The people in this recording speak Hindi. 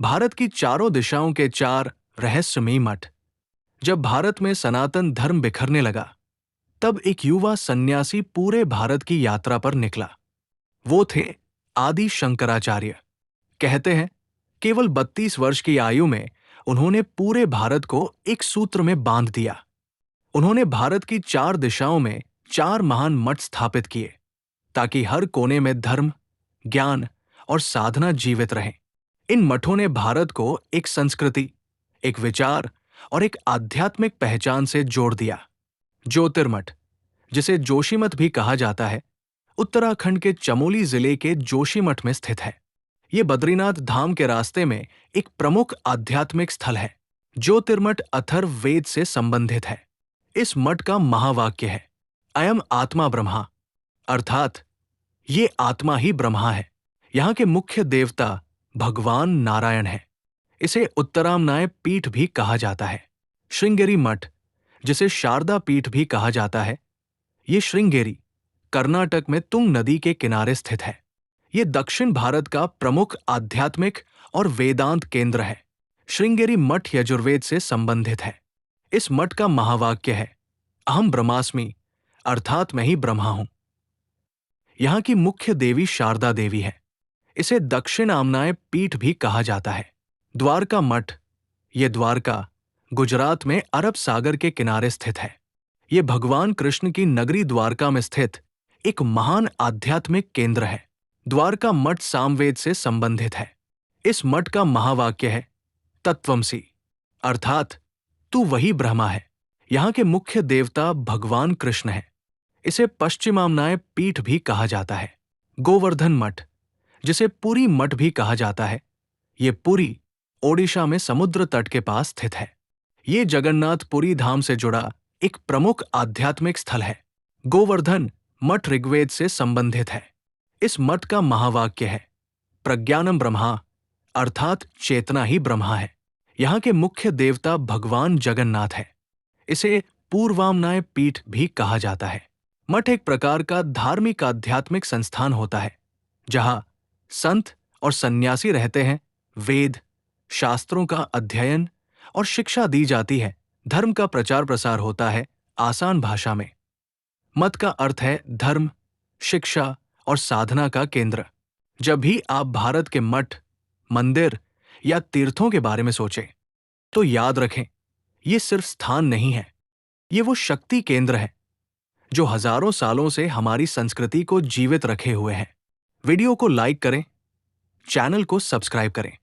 भारत की चारों दिशाओं के चार रहस्यमयी मठ। जब भारत में सनातन धर्म बिखरने लगा, तब एक युवा सन्यासी पूरे भारत की यात्रा पर निकला। वो थे आदि शंकराचार्य। कहते हैं, केवल 32 वर्ष की आयु में उन्होंने पूरे भारत को एक सूत्र में बांध दिया। उन्होंने भारत की चार दिशाओं में चार महान मठ स्थापित किए, ताकि हर कोने में धर्म, ज्ञान और साधना जीवित रहें। इन मठों ने भारत को एक संस्कृति, एक विचार और एक आध्यात्मिक पहचान से जोड़ दिया। ज्योतिर्मठ, जिसे जोशीमठ भी कहा जाता है, उत्तराखंड के चमोली जिले के जोशीमठ में स्थित है। ये बद्रीनाथ धाम के रास्ते में एक प्रमुख आध्यात्मिक स्थल है। ज्योतिर्मठ अथर्व वेद से संबंधित है। इस मठ का महावाक्य है, अयम आत्मा ब्रह्मा, अर्थात ये आत्मा ही ब्रह्मा है। यहाँ के मुख्य देवता भगवान नारायण है। इसे उत्तरामनाय पीठ भी कहा जाता है। श्रृंगेरी मठ, जिसे शारदा पीठ भी कहा जाता है, ये श्रृंगेरी, कर्नाटक में तुंग नदी के किनारे स्थित है। ये दक्षिण भारत का प्रमुख आध्यात्मिक और वेदांत केंद्र है। श्रृंगेरी मठ यजुर्वेद से संबंधित है। इस मठ का महावाक्य है, अहम ब्रह्मास्मि, अर्थात मैं ही ब्रह्मा हूं। यहाँ की मुख्य देवी शारदा देवी है। इसे दक्षिण आमनाय पीठ भी कहा जाता है। द्वारका मठ, ये द्वारका, गुजरात में अरब सागर के किनारे स्थित है। ये भगवान कृष्ण की नगरी द्वारका में स्थित एक महान आध्यात्मिक केंद्र है। द्वारका मठ सामवेद से संबंधित है। इस मठ का महावाक्य है, तत्वमसि, अर्थात तू वही ब्रह्मा है। यहाँ के मुख्य देवता भगवान कृष्ण है। इसे पश्चिमामनाय पीठ भी कहा जाता है। गोवर्धन मठ, जिसे पुरी मठ भी कहा जाता है, ये पुरी, ओडिशा में समुद्र तट के पास स्थित है। ये जगन्नाथ पुरी धाम से जुड़ा एक प्रमुख आध्यात्मिक स्थल है। गोवर्धन मठ ऋग्वेद से संबंधित है। इस मठ का महावाक्य है, प्रज्ञानम ब्रह्मा, अर्थात चेतना ही ब्रह्मा है। यहाँ के मुख्य देवता भगवान जगन्नाथ है। इसे पूर्वामनाय पीठ भी कहा जाता है। मठ एक प्रकार का धार्मिक आध्यात्मिक संस्थान होता है, जहाँ संत और सन्यासी रहते हैं। वेद, शास्त्रों का अध्ययन और शिक्षा दी जाती है। धर्म का प्रचार प्रसार होता है आसान भाषा में। मत का अर्थ है धर्म, शिक्षा और साधना का केंद्र। जब भी आप भारत के मठ, मंदिर या तीर्थों के बारे में सोचें, तो याद रखें, ये सिर्फ स्थान नहीं है, ये वो शक्ति केंद्र है जो हजारों सालों से हमारी संस्कृति को जीवित रखे हुए हैं। वीडियो को लाइक करें, चैनल को सब्सक्राइब करें।